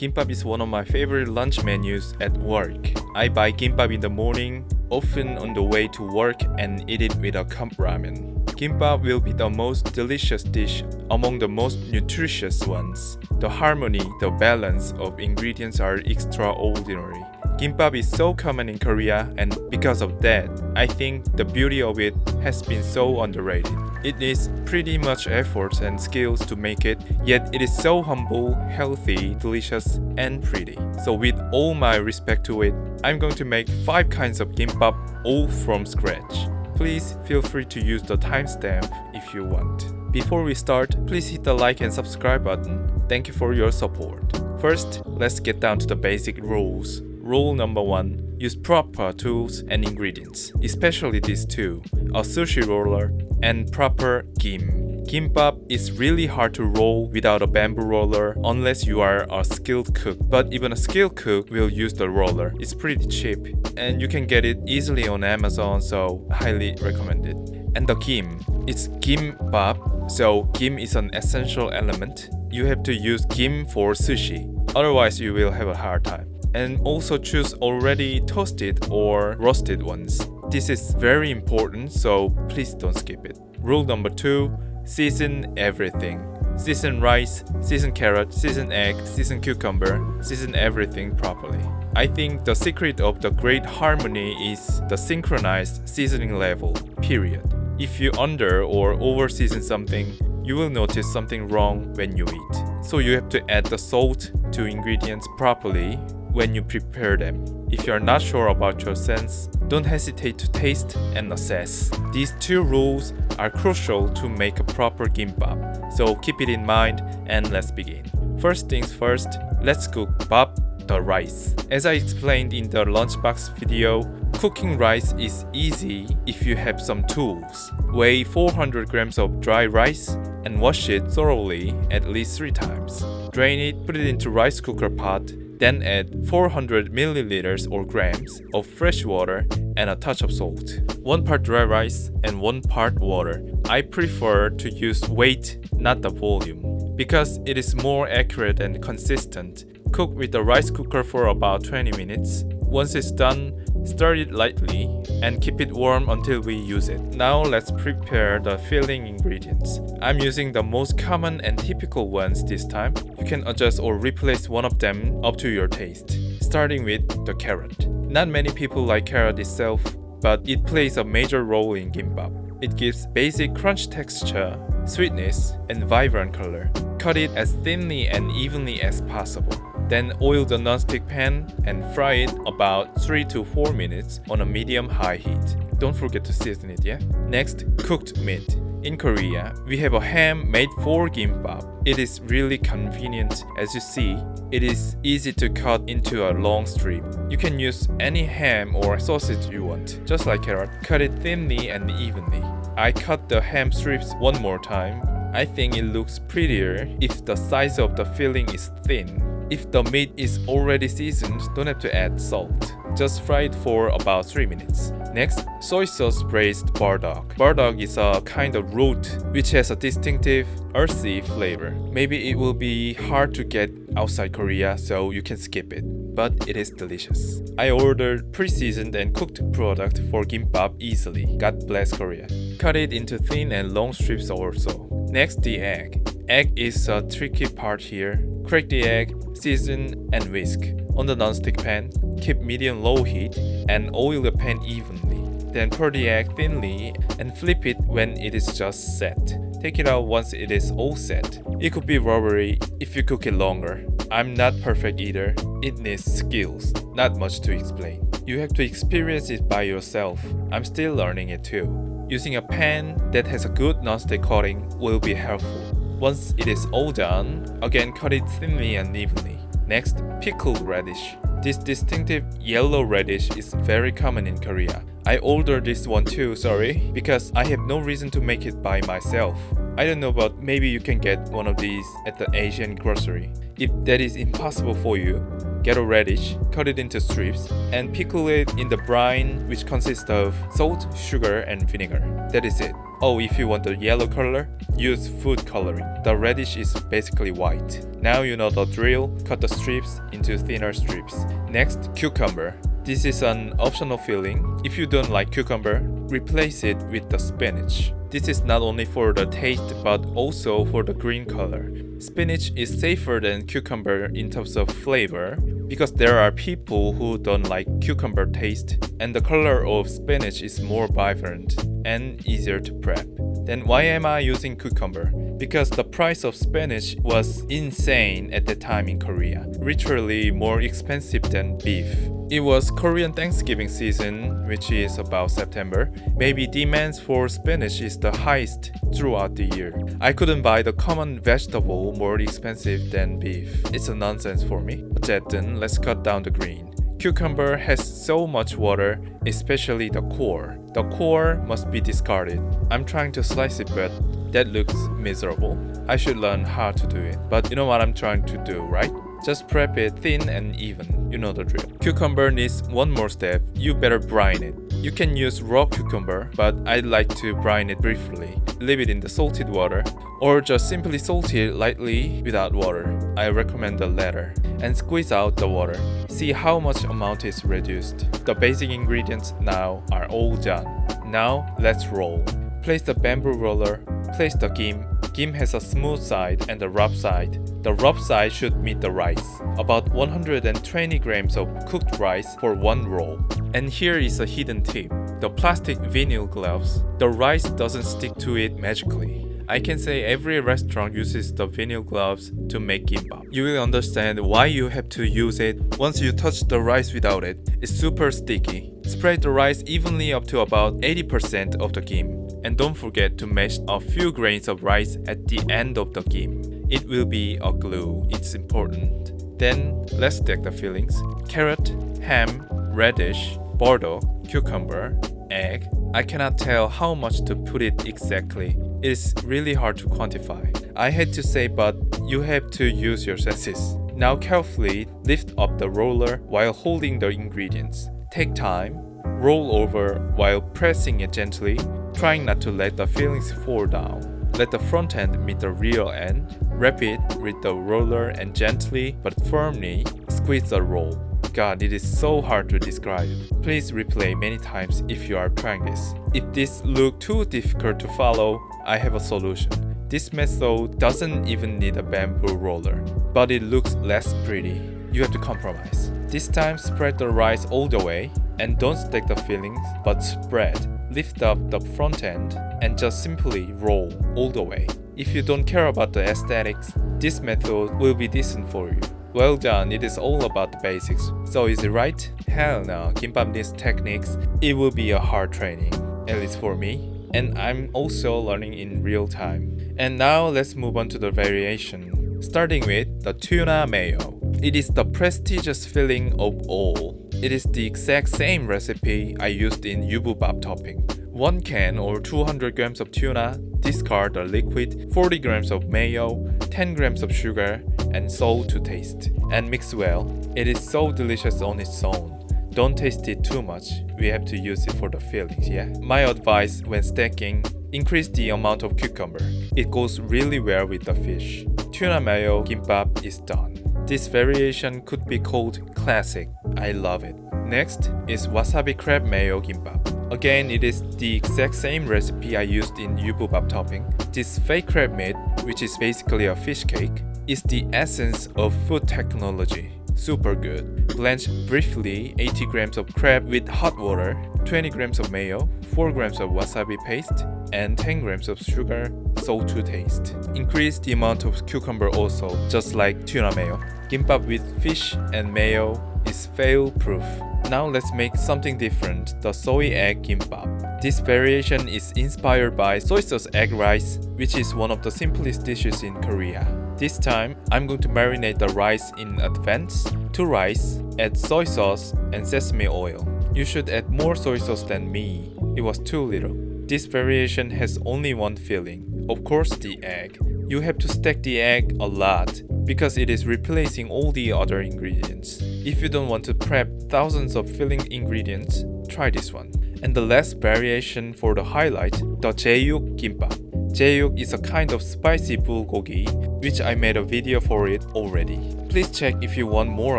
Gimbap is one of my favorite lunch menus at work. I buy gimbap in the morning, often on the way to work, and eat it with a cup ramen. Gimbap will be the most delicious dish among the most nutritious ones. The harmony, the balance of ingredients are extraordinary. Gimbap is so common in Korea, and because of that, I think the beauty of it has been so underrated. It needs pretty much effort and skills to make it, yet it is so humble, healthy, delicious, and pretty. So with all my respect to it, I'm going to make 5 kinds of gimbap all from scratch. Please feel free to use the timestamp if you want. Before we start, please hit the like and subscribe button. Thank you for your support. First, let's get down to the basic rules. Rule number 1. Use proper tools and ingredients, especially these two, a sushi roller and proper gim. Gimbap is really hard to roll without a bamboo roller unless you are a skilled cook, but even a skilled cook will use the roller. It's pretty cheap and you can get it easily on Amazon, so highly recommend it. And the gim, it's gimbap, so gim is an essential element. You have to use gim for sushi, otherwise you will have a hard time. And also choose already toasted or roasted ones. This is very important, so please don't skip it. Rule number 2, season everything. Season rice, season carrot, season egg, season cucumber, season everything properly. I think the secret of the great harmony is the synchronized seasoning level, period. If you under or over season something, you will notice something wrong when you eat. So you have to add the salt to ingredients properly when you prepare them. If you are not sure about your sense, don't hesitate to taste and assess. These 2 rules are crucial to make a proper gimbap, so keep it in mind and let's begin. First things first, let's cook bap, the rice. As I explained in the lunchbox video, cooking rice is easy if you have some tools. Weigh 400 grams of dry rice and wash it thoroughly at least 3 times. Drain it, put it into rice cooker pot, then add 400 milliliters or grams of fresh water and a touch of salt. 1 part dry rice and 1 part water. I prefer to use weight, not the volume, because it is more accurate and consistent. Cook with the rice cooker for about 20 minutes. Once it's done, stir it lightly and keep it warm until we use it. Now let's prepare the filling ingredients. I'm using the most common and typical ones this time. You can adjust or replace one of them up to your taste. Starting with the carrot. Not many people like carrot itself, but it plays a major role in gimbap. It gives basic crunch texture, sweetness, and vibrant color. Cut it as thinly and evenly as possible. Then oil the non-stick pan and fry it about 3 to 4 minutes on a medium-high heat. Don't forget to season it, yeah? Next, cooked meat. In Korea, we have a ham made for gimbap. It is really convenient. As you see, it is easy to cut into a long strip. You can use any ham or sausage you want. Just like carrot, cut it thinly and evenly. I cut the ham strips one more time. I think it looks prettier if the size of the filling is thin. If the meat is already seasoned, don't have to add salt. Just fry it for about 3 minutes. Next, soy sauce braised burdock. Burdock is a kind of root which has a distinctive earthy flavor. Maybe it will be hard to get outside Korea, so you can skip it, but it is delicious. I ordered pre-seasoned and cooked product for gimbap easily. God bless Korea. Cut it into thin and long strips also. Next, the egg. Egg is a tricky part here. Crack the egg, season and whisk. On the non-stick pan, keep medium-low heat and oil the pan evenly. Then pour the egg thinly and flip it when it is just set. Take it out once it is all set. It could be rubbery if you cook it longer. I'm not perfect either. It needs skills, not much to explain. You have to experience it by yourself. I'm still learning it too. Using a pan that has a good non-stick coating will be helpful. Once it is all done, again cut it thinly and evenly. Next, pickled radish. This distinctive yellow radish is very common in Korea. I ordered this one too, sorry, because I have no reason to make it by myself. I don't know, but maybe you can get one of these at the Asian grocery. If that is impossible for you, Get a radish, cut it into strips, and pickle it in the brine, which consists of salt, sugar, and vinegar. That is it. Oh, if you want the yellow color, use food coloring. The radish is basically white. Now you know the drill, cut the strips into thinner strips. Next, cucumber. This is an optional filling. If you don't like cucumber, replace it with the spinach. This is not only for the taste but also for the green color. Spinach is safer than cucumber in terms of flavor because there are people who don't like cucumber taste and the color of spinach is more vibrant and easier to prep. Then why am I using cucumber? Because the price of spinach was insane at the time in Korea, literally more expensive than beef. It was Korean Thanksgiving season, which is about September. Maybe demands for spinach is the highest throughout the year. I couldn't buy the common vegetable more expensive than beef. It's a nonsense for me. 어쨌든, let's cut down the green. Cucumber has so much water, especially the core. The core must be discarded. I'm trying to slice it, but that looks miserable. I should learn how to do it. But you know what I'm trying to do, right? Just prep it thin and even. You know the drill. Cucumber needs one more step. You better brine it. You can use raw cucumber, but I'd like to brine it briefly. Leave it in the salted water, or just simply salt it lightly without water. I recommend the latter. And squeeze out the water. See how much amount is reduced. The basic ingredients now are all done. Now let's roll. Place the bamboo roller. Place the gim. Gim has a smooth side and a rough side. The rough side should meet the rice. About 120 grams of cooked rice for one roll. And here is a hidden tip. The plastic vinyl gloves. The rice doesn't stick to it magically. I can say every restaurant uses the vinyl gloves to make gimbap. You will understand why you have to use it. Once you touch the rice without it, it's super sticky. Spread the rice evenly up to about 80% of the gim. And don't forget to mash a few grains of rice at the end of the gim. It will be a glue. It's important. Then let's stack the fillings. Carrot, ham, radish, burdock, cucumber, egg. I cannot tell how much to put it exactly. It is really hard to quantify. I had to say, but you have to use your senses. Now carefully lift up the roller while holding the ingredients. Take time, roll over while pressing it gently, trying not to let the fillings fall down. Let the front end meet the rear end. Wrap it with the roller and gently but firmly squeeze the roll. God, it is so hard to describe. Please replay many times if you are trying this. If this looks too difficult to follow, I have a solution. This method doesn't even need a bamboo roller, but it looks less pretty. You have to compromise. This time spread the rice all the way and don't stack the fillings, but spread. Lift up the front end and just simply roll all the way. If you don't care about the aesthetics, this method will be decent for you. Well done, it is all about the basics. So is it right? Hell no, Gimbap needs techniques. It will be a hard training, at least for me. And I'm also learning in real time. And now let's move on to the variation. Starting with the tuna mayo. It is the prestigious filling of all. It is the exact same recipe I used in Gimbap topping. 1 can or 200 grams of tuna, discard the liquid, 40 grams of mayo, 10 grams of sugar, and salt to taste. And mix well. It is so delicious on its own. Don't taste it too much. We have to use it for the fillings, yeah? My advice when stacking, increase the amount of cucumber. It goes really well with the fish. Tuna mayo gimbap is done. This variation could be called classic. I love it. Next is wasabi crab mayo gimbap. Again, it is the exact same recipe I used in Gimbap topping. This fake crab meat, which is basically a fish cake, is the essence of food technology. Super good. Blanch briefly 80 grams of crab with hot water, 20 grams of mayo, 4 grams of wasabi paste, and 10 grams of sugar, salt to taste. Increase the amount of cucumber also, just like tuna mayo. Gimbap with fish and mayo is fail-proof. Now let's make something different, the soy egg gimbap. This variation is inspired by soy sauce egg rice, which is one of the simplest dishes in Korea. This time, I'm going to marinate the rice in advance. To rice, add soy sauce and sesame oil. You should add more soy sauce than me. It was too little. This variation has only one filling, of course the egg. You have to stack the egg a lot. because it is replacing all the other ingredients. If you don't want to prep thousands of filling ingredients, try this one. And the last variation for the highlight, the Jeyuk Gimbap. Jeyuk is a kind of spicy bulgogi, which I made a video for it already. Please check if you want more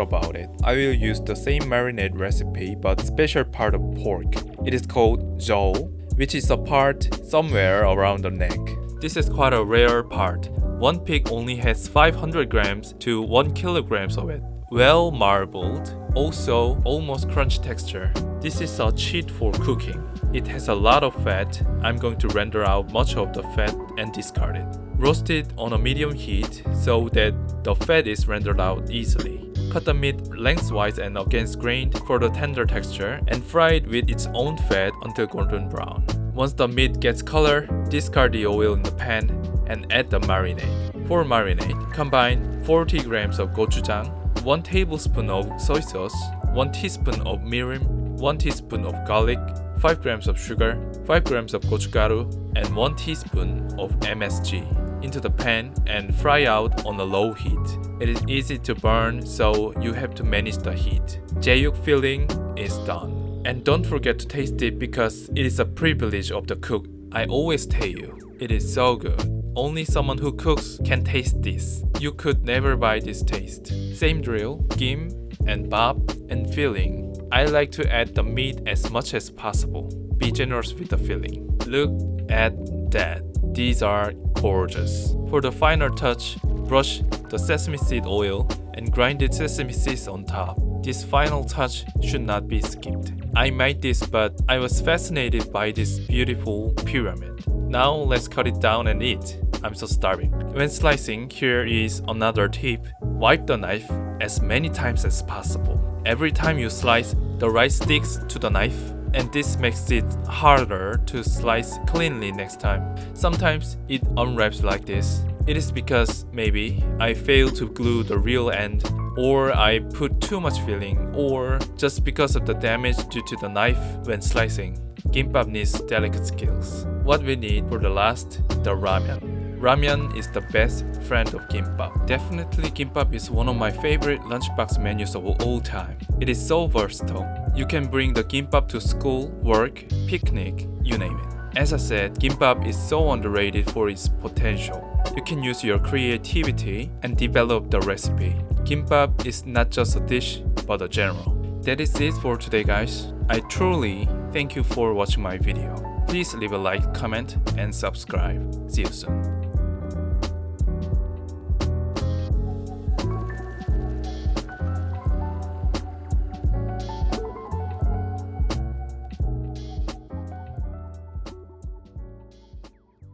about it. I will use the same marinade recipe but special part of pork. It is called Jeyuk, which is a part somewhere around the neck. This is quite a rare part. One pig only has 500 grams to 1 kilograms of it. Well marbled, also almost crunch texture. This is a cheat for cooking. It has a lot of fat. I'm going to render out much of the fat and discard it. Roast it on a medium heat so that the fat is rendered out easily. Cut the meat lengthwise and against grain for the tender texture and fry it with its own fat until golden brown. Once the meat gets color, discard the oil in the pan and add the marinade. For marinade, combine 40 grams of gochujang, 1 tablespoon of soy sauce, 1 teaspoon of mirin, 1 teaspoon of garlic, 5 grams of sugar, 5 grams of gochugaru, and 1 teaspoon of MSG into the pan and fry out on a low heat. It is easy to burn, so you have to manage the heat. Jeyuk filling is done. And don't forget to taste it because it is a privilege of the cook. I always tell you, it is so good. Only someone who cooks can taste this. You could never buy this taste. Same drill, gim and bap and filling. I like to add the meat as much as possible. Be generous with the filling. Look at that. These are gorgeous. For the final touch, brush the sesame seed oil and grinded sesame seeds on top. This final touch should not be skipped. I made this, but I was fascinated by this beautiful pyramid. Now let's cut it down and eat. I'm so starving. When slicing, here is another tip. Wipe the knife as many times as possible. Every time you slice, the rice sticks to the knife, and this makes it harder to slice cleanly next time. Sometimes it unwraps like this. It is because maybe I failed to glue the real end, or I put too much filling, or just because of the damage due to the knife when slicing. Gimbap needs delicate skills. What we need for the last, the ramen. Ramen is the best friend of gimbap. Definitely gimbap is one of my favorite lunchbox menus of all time. It is so versatile. You can bring the gimbap to school, work, picnic, you name it. As I said, gimbap is so underrated for its potential. You can use your creativity and develop the recipe. Gimbap is not just a dish, but a genre. That is it for today, guys. I truly thank you for watching my video. Please leave a like, comment, and subscribe. See you soon.